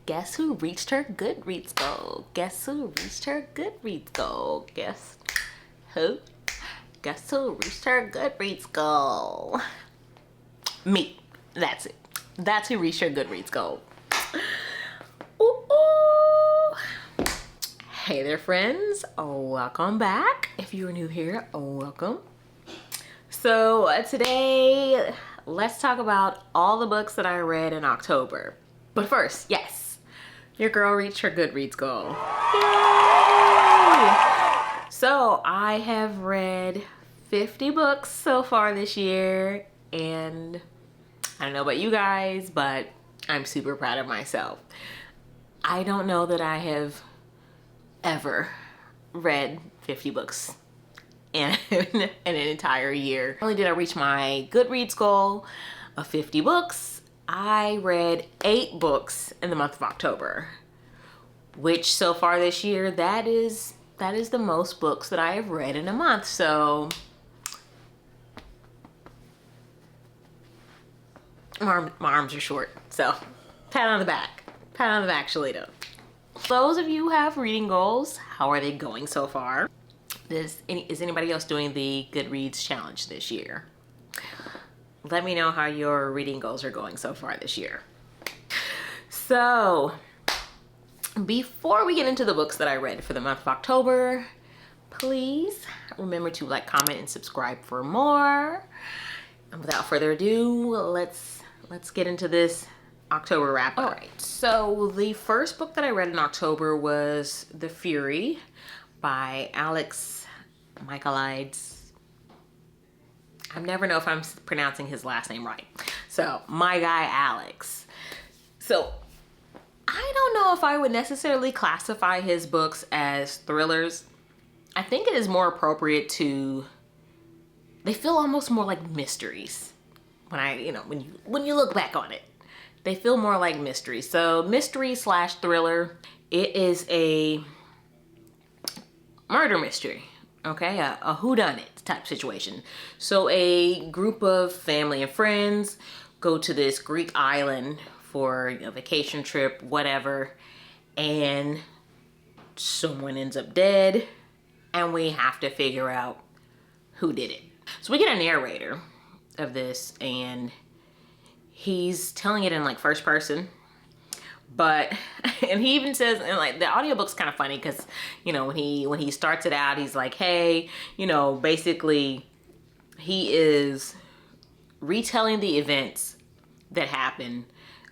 guess who reached her Goodreads goal? Guess who reached her Goodreads goal? Guess who? Guess who reached her Goodreads goal? Me. That's it. That's who reached her Goodreads goal. Ooh, ooh. Hey there, friends. Welcome back. If you're new here, welcome. So today, let's talk about all the books that I read in October. But first, yes, your girl reached her Goodreads goal. Yay! So I have read 50 books so far this year, and I don't know about you guys, but I'm super proud of myself. I don't know that I have ever read 50 books in an entire year. Not only did I reach my Goodreads goal of 50 books, I read 8 books in the month of October, which so far this year, that is the most books that I have read in a month. So my arms are short, so pat on the back. Pat on the back, Shalita. Those of you who have reading goals, how are they going so far? Is anybody else doing the Goodreads challenge this year? Let me know how your reading goals are going so far this year. So, before we get into the books that I read for the month of October, please remember to like, comment, and subscribe for more. And without further ado, let's get into this October wrap up. All right, so the first book that I read in October was The Fury by Alex Michaelides. I never know if I'm pronouncing his last name right. So, my guy Alex. So, I don't know if I would necessarily classify his books as thrillers. I think it is more appropriate to, they feel almost more like mysteries. When you look back on it, they feel more like mysteries. So, mystery / thriller. It is a murder mystery, okay? A whodunit type situation. So a group of family and friends go to this Greek island for a vacation trip, whatever, and someone ends up dead, and we have to figure out who did it. So we get a narrator of this, and he's telling it in like first person. But, and he even says, and like the audiobook's kind of funny because, when he starts it out, he's like, hey, basically he is retelling the events that happened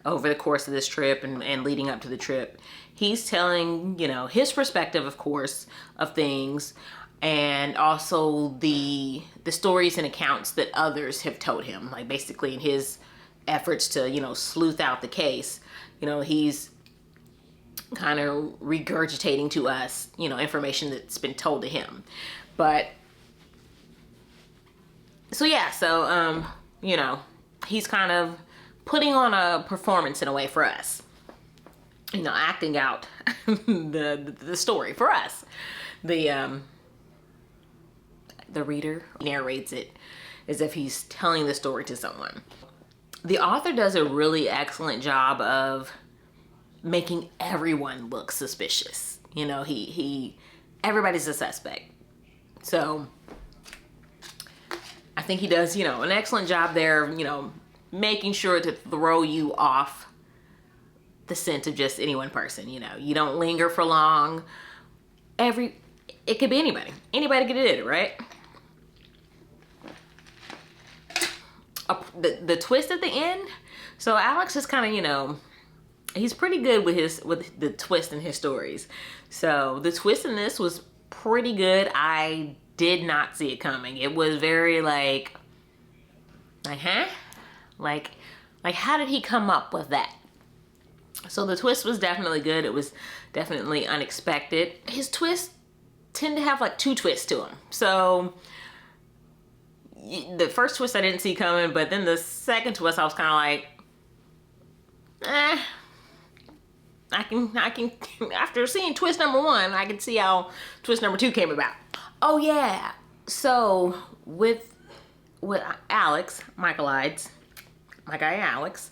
over the course of this trip and leading up to the trip. He's telling, his perspective, of course, of things, and also the stories and accounts that others have told him, like basically in his efforts to, sleuth out the case. He's kind of regurgitating to us, information that's been told to him. But, so yeah, he's kind of putting on a performance in a way for us. Acting out the story for us. The reader narrates it as if he's telling the story to someone. The author does a really excellent job of making everyone look suspicious. Everybody's a suspect. So I think he does, an excellent job there, making sure to throw you off the scent of just any one person. You don't linger for long. It could be anybody. Anybody could do it, right? The twist at the end. So Alex is kind of, he's pretty good with the twist in his stories. So the twist in this was pretty good. I did not see it coming. It was very like huh? Like how did he come up with that? So the twist was definitely good. It was definitely unexpected. His twists tend to have like 2 twists to them. So the first twist I didn't see coming, but then the second twist I was kind of like, I can, after seeing twist number 1, I can see how twist number 2 came about. Oh yeah, so with Alex Michaelides, my guy Alex,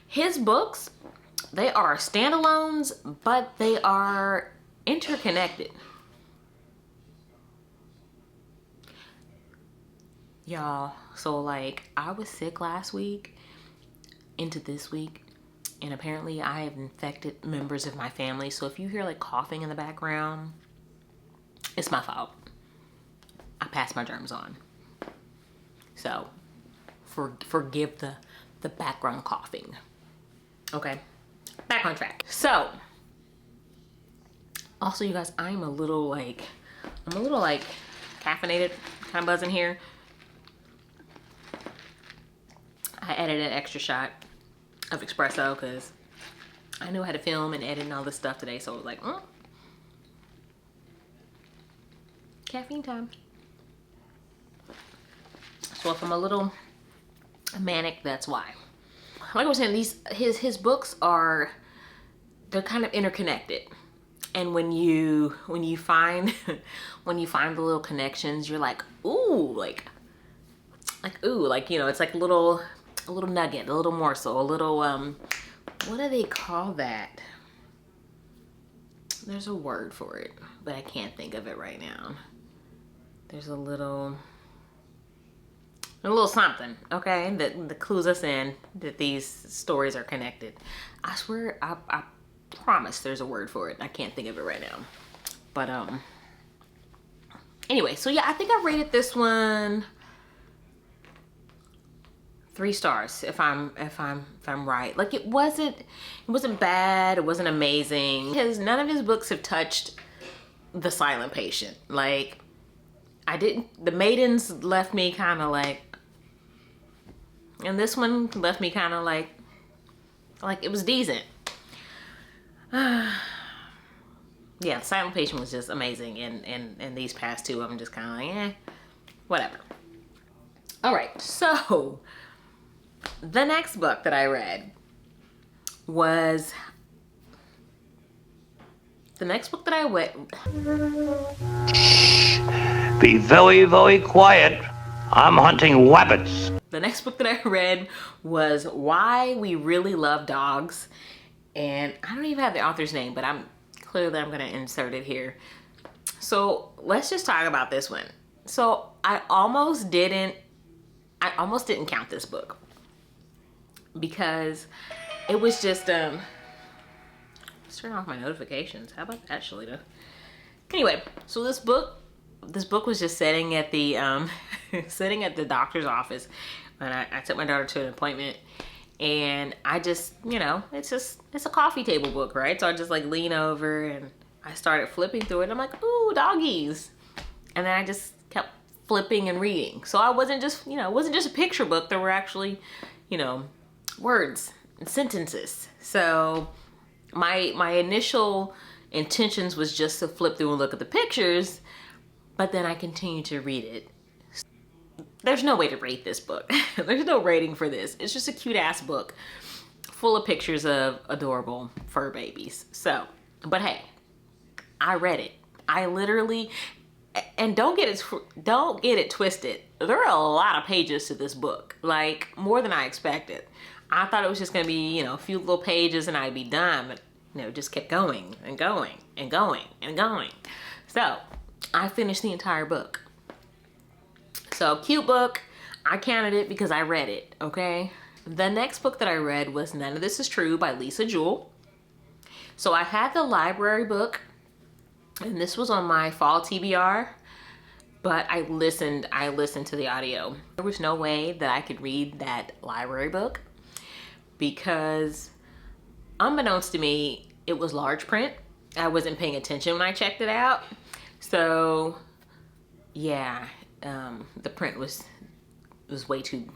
his books They are standalones, but they are interconnected. Y'all, so like I was sick last week into this week, and apparently I have infected members of my family. So if you hear like coughing in the background, it's my fault. I passed my germs on. So forgive the background coughing. Okay, back on track. So also, you guys, I'm a little like caffeinated, kind of buzzing here. I added an extra shot of espresso because I knew I had to film and edit and all this stuff today. So I was like, caffeine time. So if I'm a little manic, that's why. Like I was saying, his books they're kind of interconnected. And when you find when you find the little connections, you're like, ooh, like ooh, like, you know, it's like a little nugget, a little morsel, a little what do they call that? There's a word for it, but I can't think of it right now. There's a little something, okay, that clues us in that these stories are connected. I swear, I promise there's a word for it. I can't think of it right now. But anyway, so yeah, I think I rated this one 3 stars if I'm right. Like it wasn't bad, it wasn't amazing. Because none of his books have touched the silent patient. Like the Maidens left me kind of like, and this one left me kind of like it was decent. Yeah, Silent Patient was just amazing, and these past two, I'm just kind of like, whatever. All right, so the next book that I read was Be very, very quiet. I'm hunting rabbits. The next book that I read was Why We Really Love Dogs. And I don't even have the author's name, but I'm going to insert it here. So let's just talk about this one. So I almost didn't count this book because it was just, let's turn off my notifications. How about that, Shalita? Anyway, so this book was just sitting at the, sitting at the doctor's office. And I took my daughter to an appointment. And I just, you know, it's a coffee table book, right? So I just like lean over and I started flipping through it. And I'm like, ooh, doggies. And then I just kept flipping and reading. So I wasn't just, you know, it wasn't just a picture book. There were actually, you know, words and sentences. So my initial intentions was just to flip through and look at the pictures. But then I continued to read it. There's no way to rate this book. There's no rating for this. It's just a cute ass book full of pictures of adorable fur babies. So, but hey, I read it. I literally, and don't get it twisted. There are a lot of pages to this book, like more than I expected. I thought it was just gonna be, you know, a few little pages and I'd be done, but you know, it just kept going and going and going and going. So I finished the entire book. So cute book. I counted it because I read it, okay? The next book that I read was None of This Is True by Lisa Jewell. So I had the library book, and this was on my fall TBR, but I listened to the audio. There was no way that I could read that library book because unbeknownst to me, it was large print. I wasn't paying attention when I checked it out. So yeah, the print was way too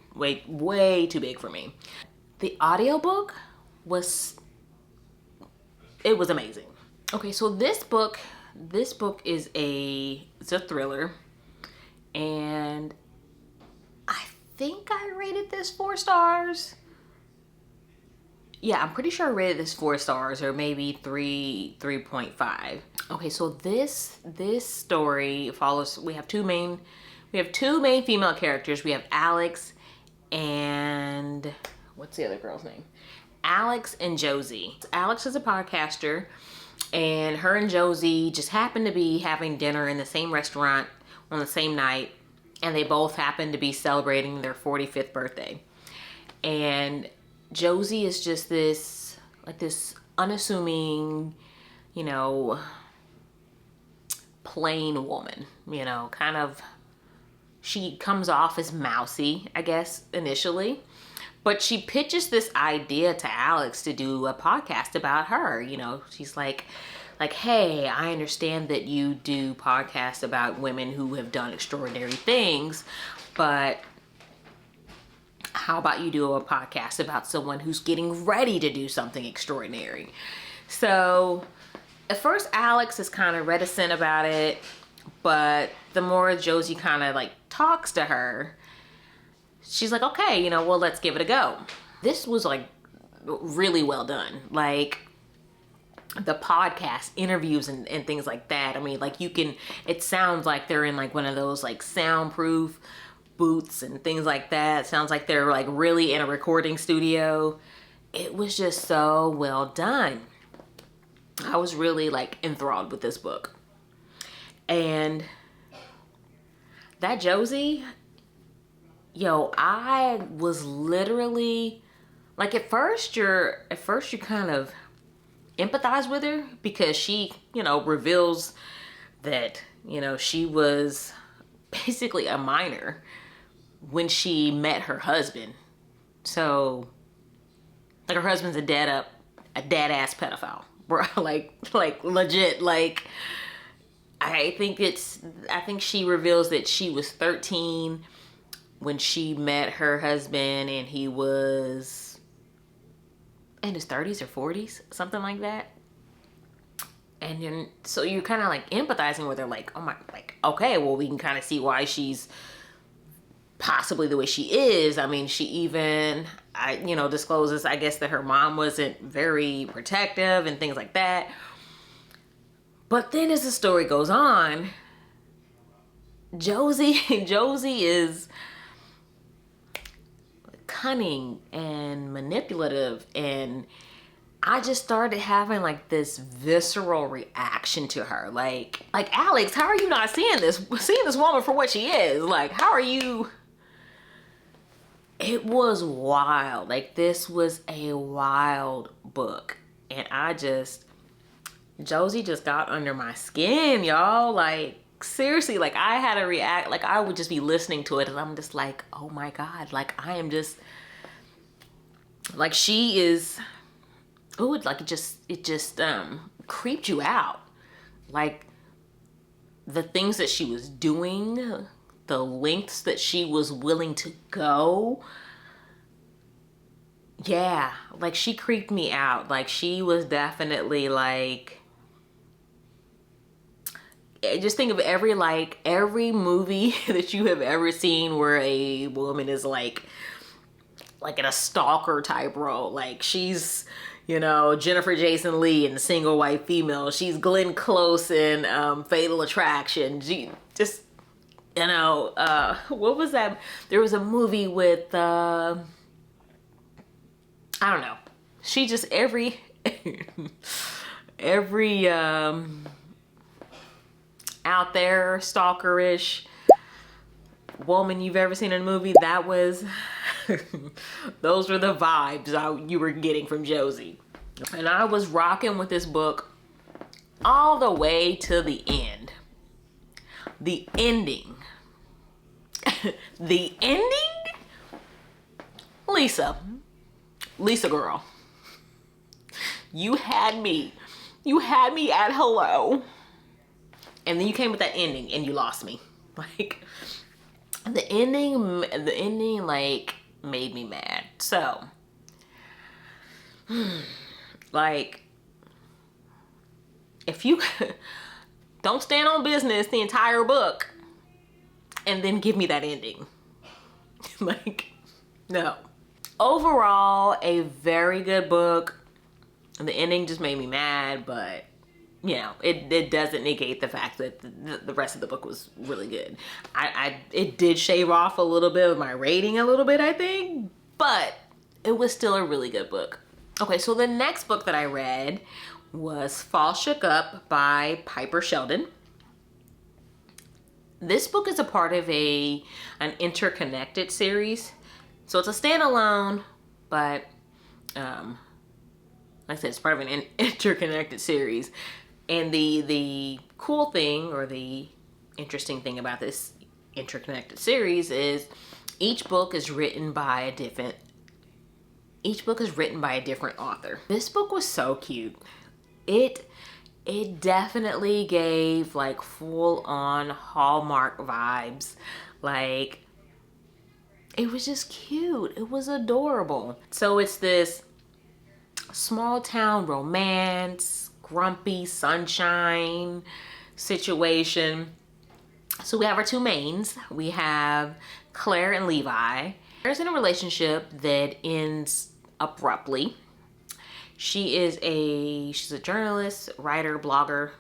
big for me. The audiobook was amazing. Okay, so this book is it's a thriller, and I think I rated this 4 stars. Yeah, I'm pretty sure I rated this 4 stars, or maybe 3.5. Okay, so this story follows, we have two main female characters. We have Alex and, what's the other girl's name? Alex and Josie. Alex is a podcaster, and her and Josie just happened to be having dinner in the same restaurant on the same night, and they both happened to be celebrating their 45th birthday. And Josie is just this unassuming, plain woman, kind of, she comes off as mousy, I guess, initially. But she pitches this idea to Alex to do a podcast about her. She's like, hey, I understand that you do podcasts about women who have done extraordinary things, but how about you do a podcast about someone who's getting ready to do something extraordinary? So at first Alex is kind of reticent about it, but the more Josie kind of talks to her, she's like, okay, well, let's give it a go. This was really well done. The podcast interviews and things like that. I mean, it sounds like they're in one of those soundproof booths and things like that. It sounds like they're really in a recording studio. It was just so well done. I was really enthralled with this book. And that Josie, I was literally at first you kind of empathize with her because she, reveals that, she was basically a minor when she met her husband. So her husband's a dead ass pedophile. Legit. I think she reveals that she was 13 when she met her husband, and he was in his 30s or 40s, something like that. And then, so you're kind of empathizing with her, oh my, okay, well, we can kind of see why she's possibly the way she is. I mean, she even, discloses, I guess, that her mom wasn't very protective and things like that. But then as the story goes on, Josie is cunning and manipulative, and I just started having this visceral reaction to her. Alex, how are you not seeing this woman for what she is? How are you? It was wild. This was a wild book, and Josie just got under my skin, y'all. Seriously, I had to react. I would just be listening to it, and I'm just oh my God. I am just, she is, oh, it just creeped you out. The things that she was doing, the lengths that she was willing to go. Yeah, she creeped me out. She was definitely just think of every movie that you have ever seen where a woman is in a stalker type role. She's, Jennifer Jason Leigh in Single White Female. She's Glenn Close in Fatal Attraction. She just, what was that? There was a movie with, I don't know. She just every out there stalkerish woman you've ever seen in a movie, that was those were the vibes you were getting from Josie. And I was rocking with this book all the way to the end. The ending. The ending? Lisa girl, you had me at hello. And then you came with that ending and you lost me. The ending made me mad. So, if you don't stand on business the entire book and then give me that ending. No. Overall, a very good book. The ending just made me mad, but it doesn't negate the fact that the rest of the book was really good. It did shave off a little bit of my rating a little bit, I think, but it was still a really good book. Okay, so the next book that I read was Fall Shook Up by Piper Sheldon. This book is a part of an interconnected series. So it's a standalone, but like I said, it's part of an interconnected series. And the cool thing, or the interesting thing about this interconnected series, is each book is written by a different author. This book was so cute. It definitely gave like full on Hallmark vibes. Like, it was just cute. It was adorable. So it's this small town romance, grumpy sunshine situation. So we have our two mains. We have Claire and Levi. Claire's in a relationship that ends abruptly. She's a journalist, writer, blogger,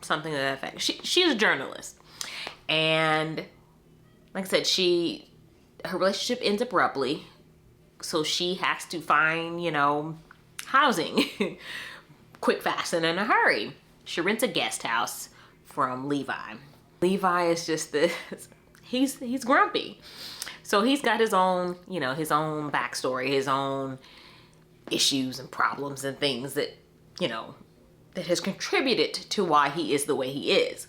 something to that effect. She's a journalist. And like I said, her relationship ends abruptly. So she has to find, housing quick, fast, and in a hurry. She rents a guest house from Levi. Levi is just this, he's grumpy. So he's got his own, his own backstory, his own issues and problems and things that, that has contributed to why he is the way he is.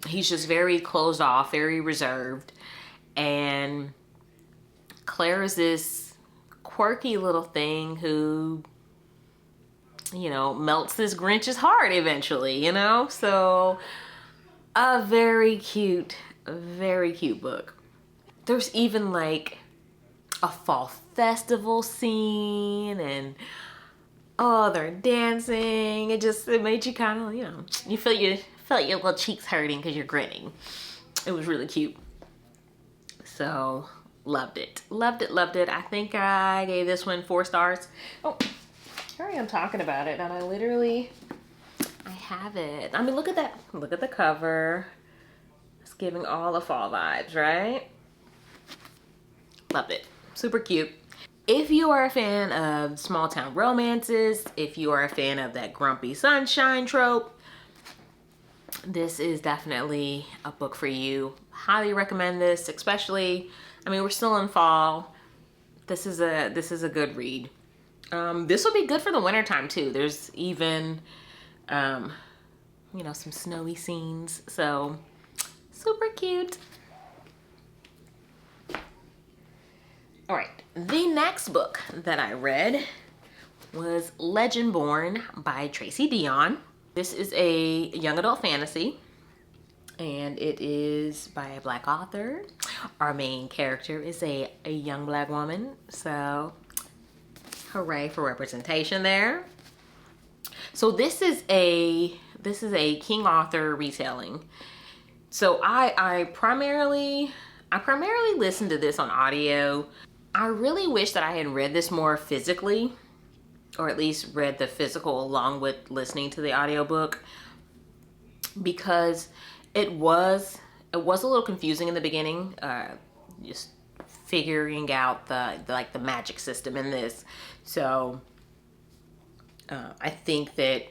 He's just very closed off, very reserved. And Claire is this quirky little thing who, melts this Grinch's heart eventually, So a very cute book. There's even like a fall festival scene, and they're dancing. It made you kind of, you felt your little cheeks hurting because you're grinning. It was really cute. So loved it. I think I gave this one 4 stars. Oh, here I am talking about it, and I have it. I mean, look at that. Look at the cover. It's giving all the fall vibes, right? Loved it. Super cute. If you are a fan of small town romances, if you are a fan of that grumpy sunshine trope, this is definitely a book for you. Highly recommend this, especially, we're still in fall. This is a good read. This will be good for the winter time too. There's even, some snowy scenes. So super cute. All right, the next book that I read was Legendborn by Tracy Deonn. This is a young adult fantasy, and it is by a Black author. Our main character is a young Black woman, so hooray for representation there. So this is a King Arthur retelling. So I primarily listened to this on audio. I really wish that I had read this more physically, or at least read the physical along with listening to the audiobook, because it was a little confusing in the beginning, just figuring out the magic system in this. So I think that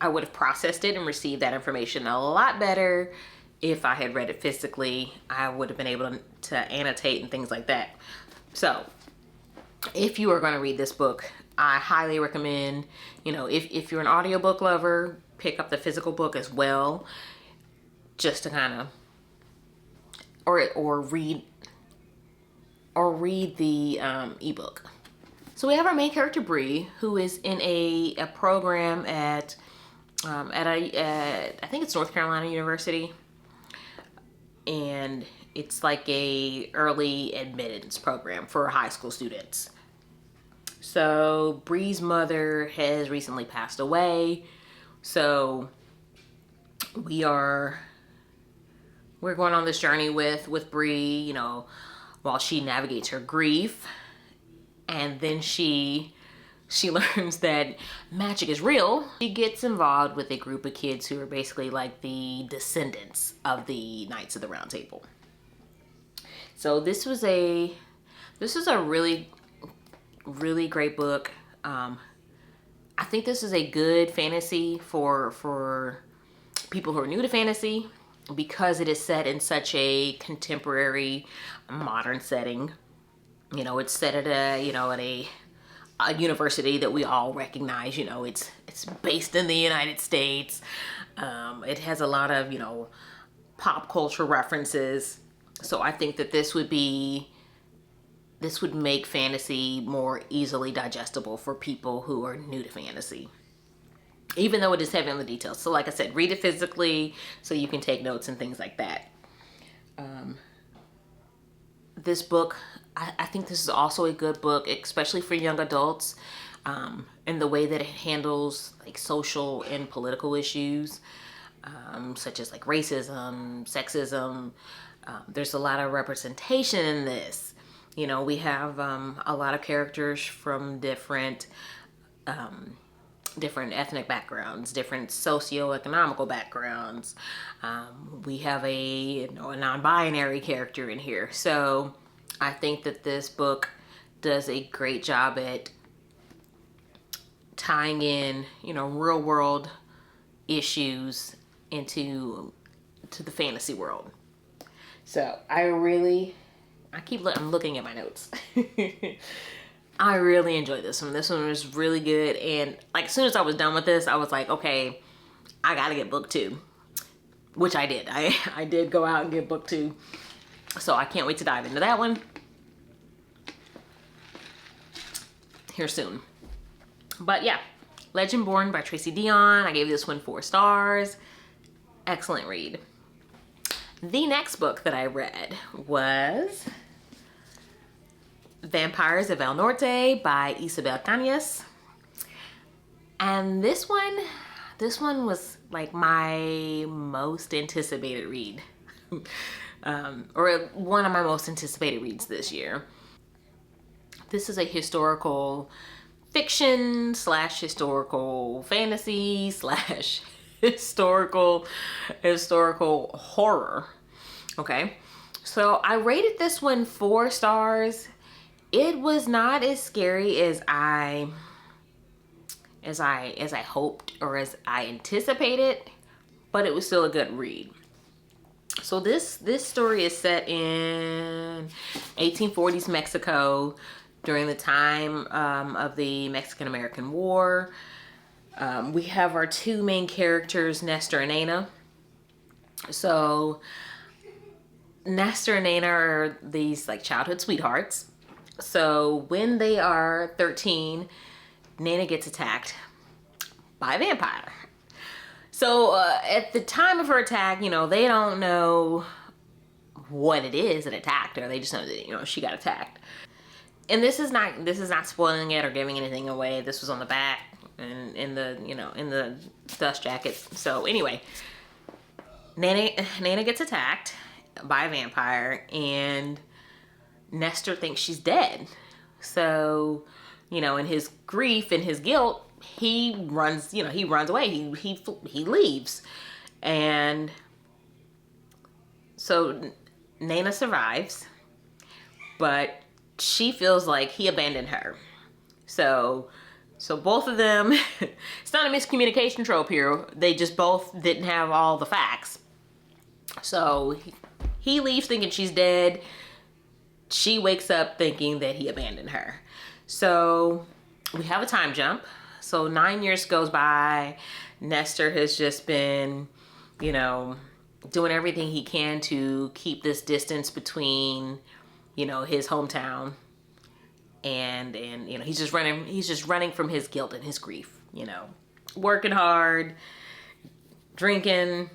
I would have processed it and received that information a lot better if I had read it physically. I would have been able to annotate and things like that. So if you are going to read this book, I highly recommend, if you're an audiobook lover, pick up the physical book as well, just to kind of, or read the ebook. So we have our main character Bree, who is in a program at I think it's North Carolina University, and it's like a early admittance program for high school students. So Bree's mother has recently passed away, so we're going on this journey with Bree, while she navigates her grief. And then she learns that magic is real. She gets involved with a group of kids who are basically like the descendants of the Knights of the Round Table. So this is a really, really great book. I think this is a good fantasy for people who are new to fantasy because it is set in such a contemporary, modern setting. You know, it's set at a university that we all recognize. You know, it's based in the United States. It has a lot of, you know, pop culture references. So I think that this would make fantasy more easily digestible for people who are new to fantasy, even though it is heavy on the details. So like I said, read it physically so you can take notes and things like that. This book, I think this is also a good book, especially for young adults, in the way that it handles like social and political issues, such as like racism, sexism. There's a lot of representation in this. You know, we have a lot of characters from different ethnic backgrounds, different socioeconomical backgrounds. We have a non-binary character in here. So I think that this book does a great job at tying in, you know, real world issues into the fantasy world. So I'm looking at my notes. I really enjoyed this one. This one was really good. And like, as soon as I was done with this, I was like, okay, I gotta get book 2, which I did. I did go out and get book 2. So I can't wait to dive into that one here soon. But yeah, Legendborn by Tracy Deonn. I gave this one 4 stars. Excellent read. The next book that I read was Vampires of El Norte by Isabel Cañas. And this one was like my most anticipated read. Or one of my most anticipated reads this year. This is a historical fiction / historical fantasy / historical horror. Okay, so I rated this one 4 stars. It was not as scary as I hoped or as I anticipated, but it was still a good read. So this story is set in 1840s Mexico during the time of the Mexican-American War. We have our 2 main characters, Nestor and Nana. So Nestor and Nana are these like childhood sweethearts. So when they are 13, Nana gets attacked by a vampire. So at the time of her attack, you know, they don't know what it is that attacked her. They just know that, you know, she got attacked. And this is not spoiling it or giving anything away. This was on the back and in the dust jacket. So anyway, Nana gets attacked by a vampire, and Nestor thinks she's dead. So, you know, in his grief and his guilt, he runs away. He leaves. And so Nana survives, but she feels like he abandoned her. So both of them, it's not a miscommunication trope here. They just both didn't have all the facts. So he leaves thinking she's dead. She wakes up thinking that he abandoned her. So we have a time jump. So 9 years goes by. Nestor has just been, you know, doing everything he can to keep this distance between, you know, his hometown and you know, he's just running from his guilt and his grief, you know, working hard, drinking,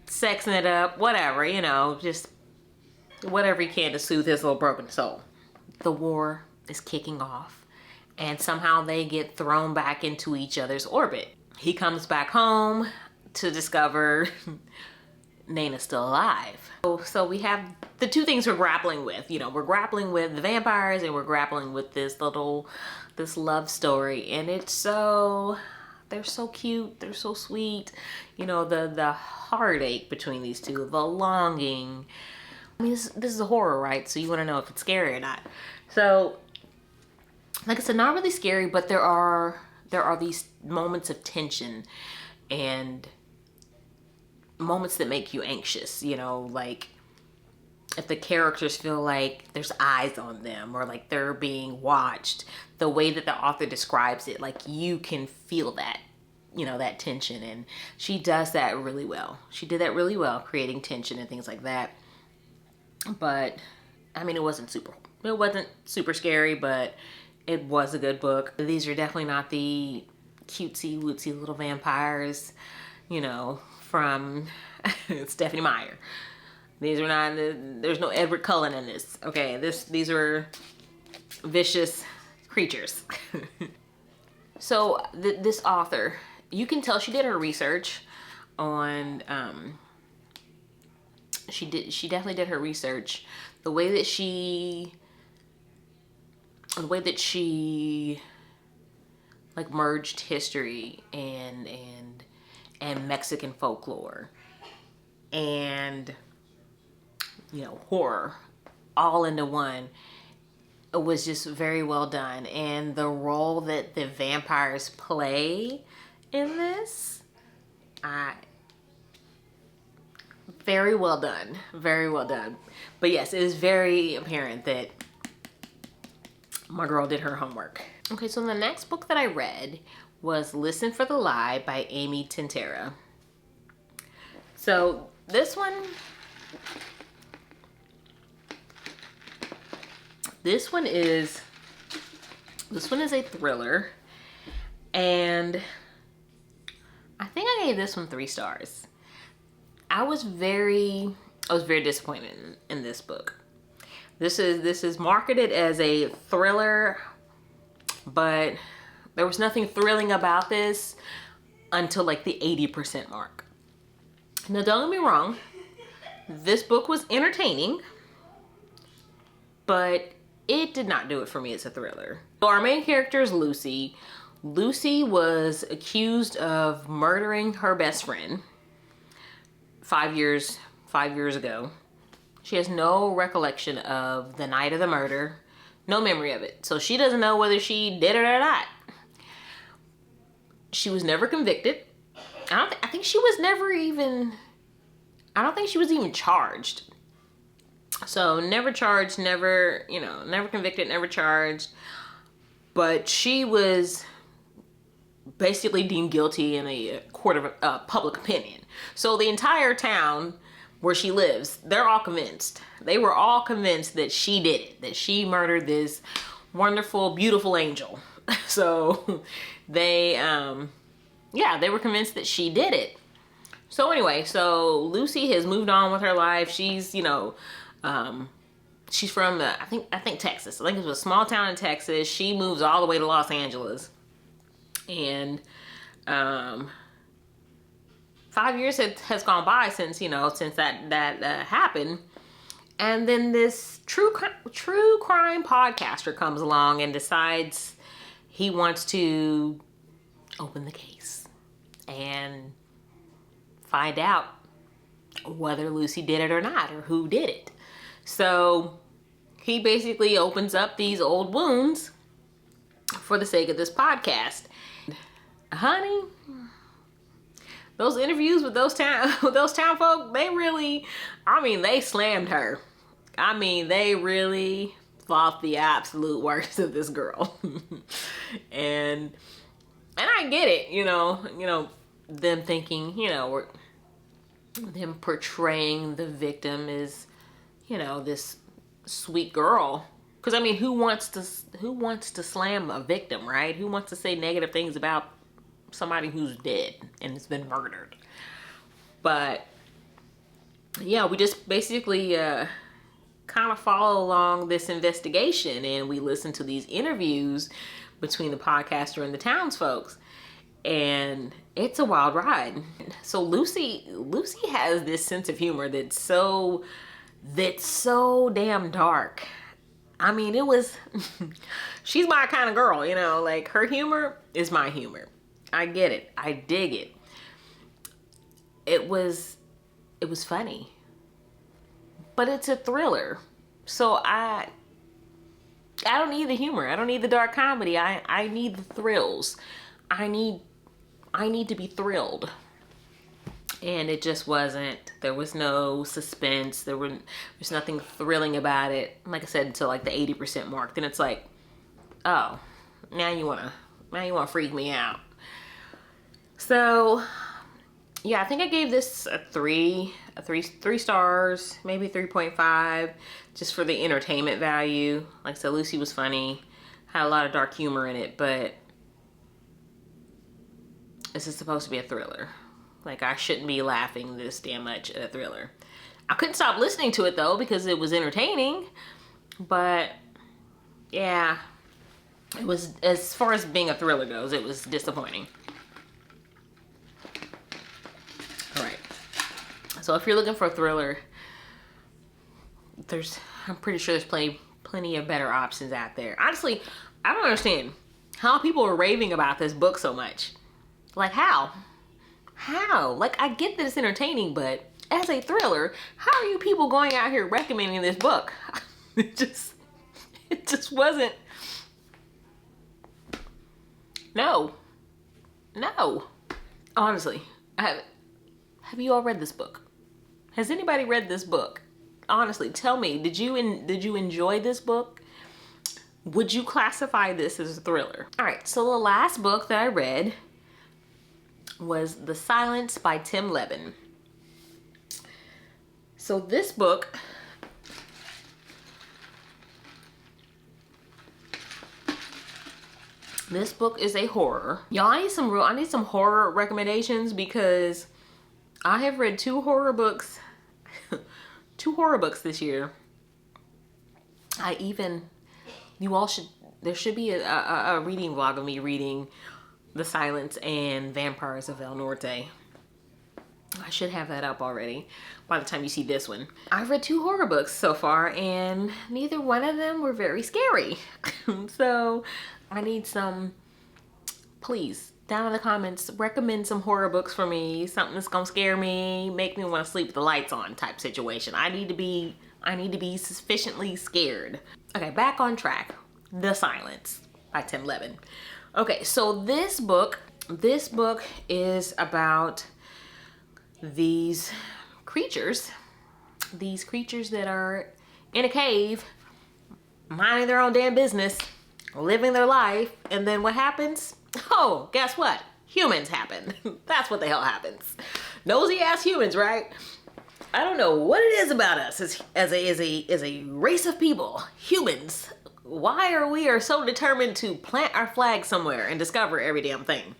sexing it up, whatever, you know, just whatever he can to soothe his little broken soul. The war is kicking off, and somehow they get thrown back into each other's orbit. He comes back home to discover Nana's still alive. So we have the 2 things we're grappling with. You know, we're grappling with the vampires, and we're grappling with this love story. And they're so cute, they're so sweet. You know, the heartache between these 2, the longing. I mean, this is a horror, right? So you want to know if it's scary or not. So like I said, not really scary, but there are these moments of tension and moments that make you anxious, you know, like if the characters feel like there's eyes on them or like they're being watched, the way that the author describes it, like you can feel that, you know, that tension. And she does that really well. She did that really well, creating tension and things like that. But I mean, it wasn't super scary, but it was a good book. These are definitely not the cutesy wootsy little vampires, you know, from Stephanie Meyer. These are not, there's no Edward Cullen in this. Okay, these are vicious creatures. So this author, you can tell she did her research on, she definitely did her research. The way that she like merged history and Mexican folklore and, you know, horror all into one. It was just very well done. And the role that the vampires play in this, very well done. Very well done. But yes, it is very apparent that my girl did her homework. Okay, so the next book that I read was Listen for the Lie by Amy Tintera. So this one is a thriller, and I think I gave this one 3 stars. I was very disappointed in this book. This is marketed as a thriller, but there was nothing thrilling about this until like the 80% mark. Now, don't get me wrong, this book was entertaining, but it did not do it for me as a thriller. So our main character is Lucy. Lucy was accused of murdering her best friend 5 years ago. She has no recollection of the night of the murder, no memory of it. So she doesn't know whether she did it or not. She was never convicted. I think she was even charged. So never charged, never convicted, never charged. But she was basically deemed guilty in a court of public opinion. So the entire town where she lives, they're all convinced. They were all convinced that she did it, that she murdered this wonderful, beautiful angel. So they were convinced that she did it. So anyway, so Lucy has moved on with her life. She's, she's from I think Texas. I think it was a small town in Texas. She moves all the way to Los Angeles. And 5 years has gone by since that happened. And then this true crime podcaster comes along and decides he wants to open the case and find out whether Lucy did it or not, or who did it. So he basically opens up these old wounds for the sake of this podcast. Honey, those interviews with those town folk, they slammed her. They really thought the absolute worst of this girl. and I get it, them thinking, them portraying the victim as, this sweet girl. Because who wants to slam a victim, right? Who wants to say negative things about somebody who's dead and has been murdered? But yeah, we just basically kind of follow along this investigation, and we listen to these interviews between the podcaster and the townsfolk, and it's a wild ride. So Lucy has this sense of humor that's so damn dark. It was she's my kind of girl, like her humor is my humor. I get it. I dig it. It was funny. But it's a thriller. So I don't need the humor. I don't need the dark comedy. I need the thrills. I need to be thrilled. And it just wasn't. There was no suspense. There's nothing thrilling about it. Like I said, until like the 80% mark. Then it's like, oh, now you wanna freak me out. So yeah, I think I gave this a three stars, maybe 3.5, just for the entertainment value. Like I said, Lucy was funny, had a lot of dark humor in it, but this is supposed to be a thriller. Like, I shouldn't be laughing this damn much at a thriller. I couldn't stop listening to it though because it was entertaining, but yeah, it was, as far as being a thriller goes, it was disappointing. All right. So if you're looking for a thriller, I'm pretty sure there's plenty of better options out there. Honestly, I don't understand how people are raving about this book so much. Like, how? Like, I get that it's entertaining, but as a thriller, how are you people going out here recommending this book? It just wasn't. No. Honestly, have you all read this book? Has anybody read this book? Honestly, tell me, did you enjoy this book? Would you classify this as a thriller? All right, so the last book that I read was The Silence by Tim Levin. So this book is a horror. Y'all, I need some horror recommendations because I have read two horror books this year. There should be a reading vlog of me reading The Silence and Vampires of El Norte. I should have that up already by the time you see this one. I've read two horror books so far and neither one of them were very scary. So I need some, please, down in the comments, recommend some horror books for me. Something that's gonna scare me, make me want to sleep with the lights on type situation. I need to be sufficiently scared. Okay, back on track. The Silence by Tim Levin. Okay, so this book is about these creatures that are in a cave, minding their own damn business, living their life, and then what happens? Oh, guess what? Humans happen. That's what the hell happens. Nosy ass humans, right? I don't know what it is about us as a race of people, humans. Why are we so determined to plant our flag somewhere and discover every damn thing?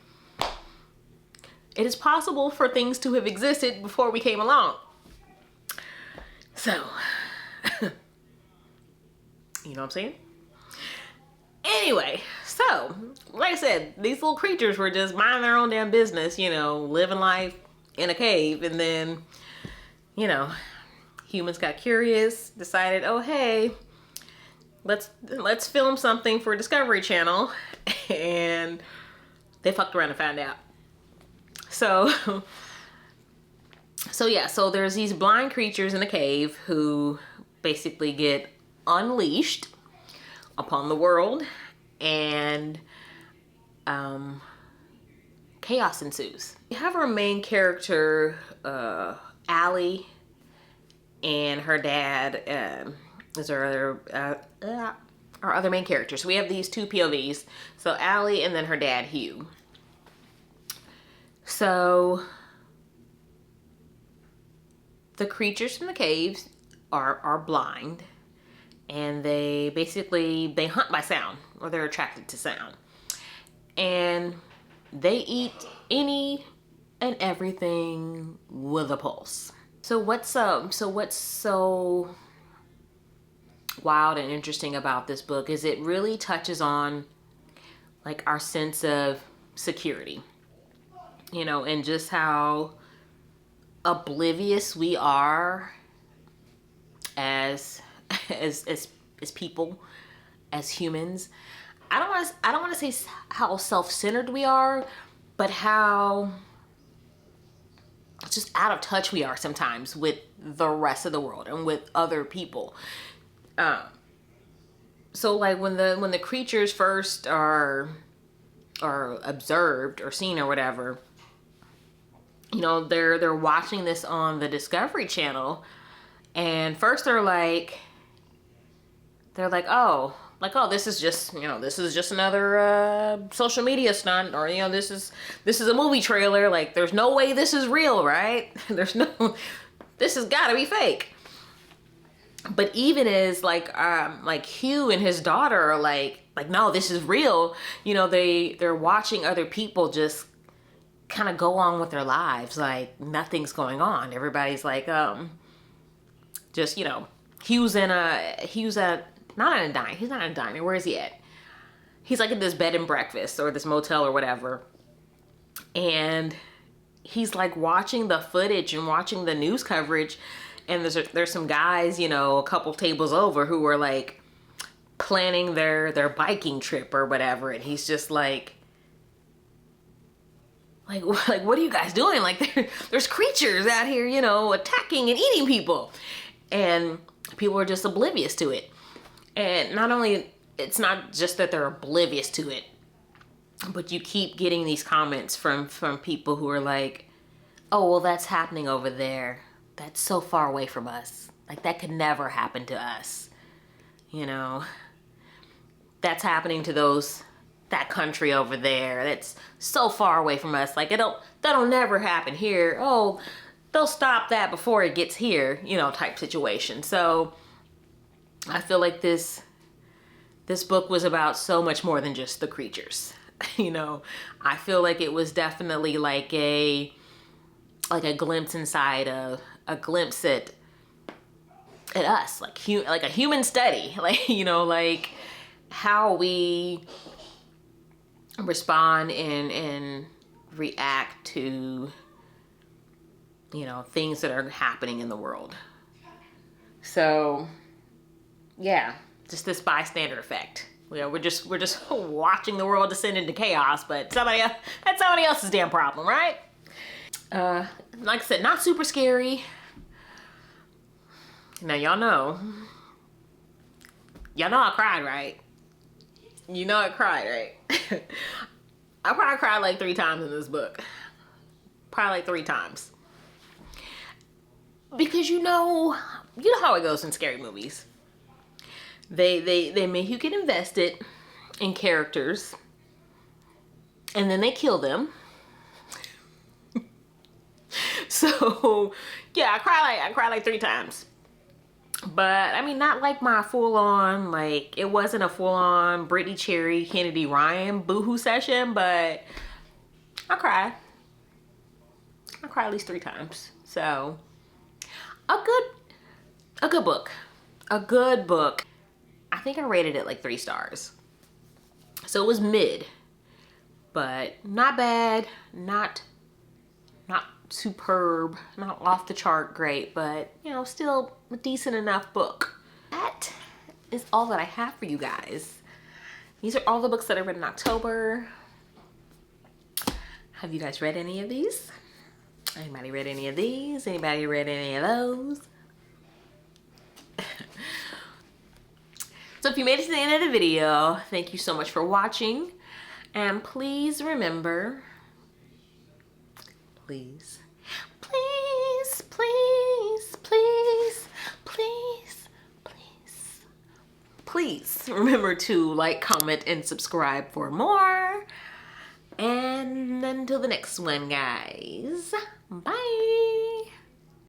It is possible for things to have existed before we came along. So, you know what I'm saying? Anyway, so, like I said, these little creatures were just minding their own damn business, living life in a cave, and then, humans got curious, decided, oh hey, let's film something for Discovery Channel, and they fucked around and found out. So there's these blind creatures in a cave who basically get unleashed upon the world, and chaos ensues. We have our main character, Allie, and her dad is our other main characters. So we have these two POVs. So Allie and then her dad, Hugh. So the creatures from the caves are blind, and they hunt by sound, or they're attracted to sound, and they eat any and everything with a pulse. So what's so wild and interesting about this book is it really touches on like our sense of security, and just how oblivious we are as people, as humans. I don't want to say how self-centered we are, but how just out of touch we are sometimes with the rest of the world and with other people. So like when the creatures first are observed or seen or whatever, you know, they're watching this on the Discovery Channel, and first they're like, oh, this is just, you know, this is just another social media stunt, or, you know, this is a movie trailer. Like, there's no way this is real, right? This has got to be fake. But even as like Hugh and his daughter are like no, this is real. You know, they're watching other people just kind of go on with their lives like nothing's going on. Everybody's like just, you know, Hugh's at not in a diner. He's not in a diner. Where is he at? He's like at this bed and breakfast or this motel or whatever. And he's like watching the footage and watching the news coverage. And there's some guys, you know, a couple tables over who are like planning their biking trip or whatever. And he's just like, what are you guys doing? Like, there's creatures out here, you know, attacking and eating people. And people are just oblivious to it. And not only, it's not just that they're oblivious to it, but you keep getting these comments from people who are like, oh, well, that's happening over there. That's so far away from us. Like, that could never happen to us. You know, that's happening to that country over there. That's so far away from us. Like, that'll never happen here. Oh, they'll stop that before it gets here, you know, type situation. So I feel like this book was about so much more than just the creatures. You know, I feel like it was definitely like a glimpse inside a glimpse at us, like a human study, like, you know, like how we respond and react to, you know, things that are happening in the world. So yeah, just this bystander effect. You know, we're just watching the world descend into chaos, but that's somebody else's damn problem, right? Like I said, not super scary. Now y'all know I cried, right? You know I cried, right? I probably cried like 3 times in this book. Probably like 3 times. Because you know how it goes in scary movies. They make you get invested in characters, and then they kill them. So yeah, I cried like 3 times. But I mean, not like my full-on, like, it wasn't a full-on Brittany Cherry, Kennedy Ryan boohoo session, but I cried at least 3 times. So a good book. I think I rated it like 3 stars. So it was mid, but not bad, not superb, not off the chart great, but, you know, still a decent enough book. That is all that I have for you guys. These are all the books that I read in October. Have you guys read any of these? Anybody read any of these? Anybody read any of those? So if you made it to the end of the video, thank you so much for watching. And please remember, please remember to like, comment, and subscribe for more. And until the next one, guys, bye.